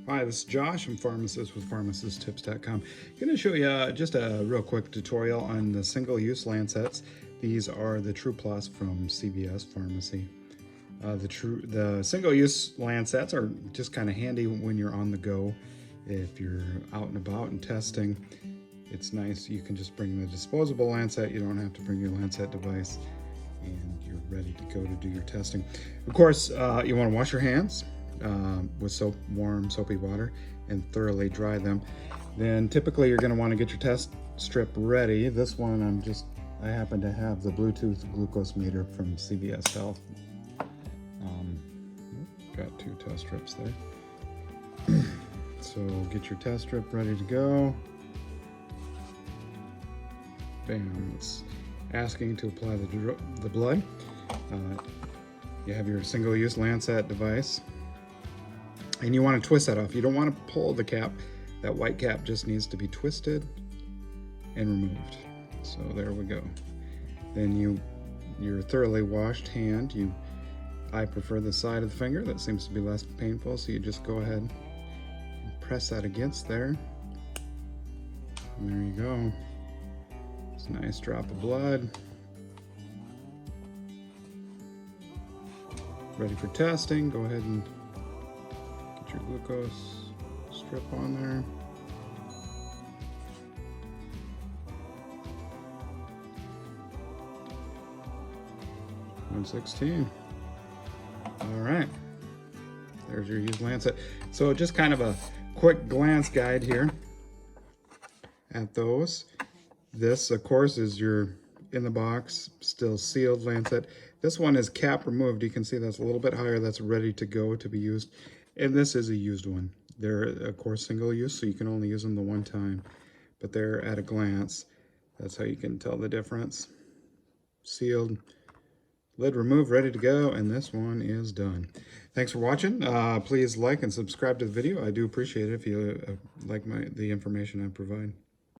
Hi, this is Josh. I'm pharmacist with pharmacisttips.com. Going to show you just a real quick tutorial on the single-use lancets. These are the TRUEplus from CVS Pharmacy. The single-use lancets are just kind of handy when you're on the go. If you're out and about and testing, it's nice. You can just bring the disposable lancet. You don't have to bring your lancet device, and you're ready to go to do your testing. Of course, you want to wash your hands with warm soapy water and thoroughly dry them. Then typically you're going to want to get your test strip ready. This one I happen to have the Bluetooth glucose meter from CVS Health. Got 2 test strips there. So get your test strip ready to go. Bam, it's asking to apply the blood. You have your single-use lancet device, and you want to twist that off. You don't want to pull the cap. That white cap just needs to be twisted and removed. So there we go. Then your thoroughly washed hand, I prefer the side of the finger. That seems to be less painful, so you just go ahead and press that against there. And there you go. It's a nice drop of blood. Ready for testing. Go ahead and get your glucose strip on there. $1.16. All right, there's your used lancet. So just kind of a quick glance guide here at those. This, of course, is your in the box, still sealed lancet. This one is cap removed. You can see that's a little bit higher. That's ready to go to be used. And this is a used one. They're, of course, single use, so you can only use them the one time. But they're at a glance. That's how you can tell the difference. Sealed, lid removed, ready to go, and this one is done. Thanks for watching. Please like and subscribe to the video. I do appreciate it if you like the information I provide.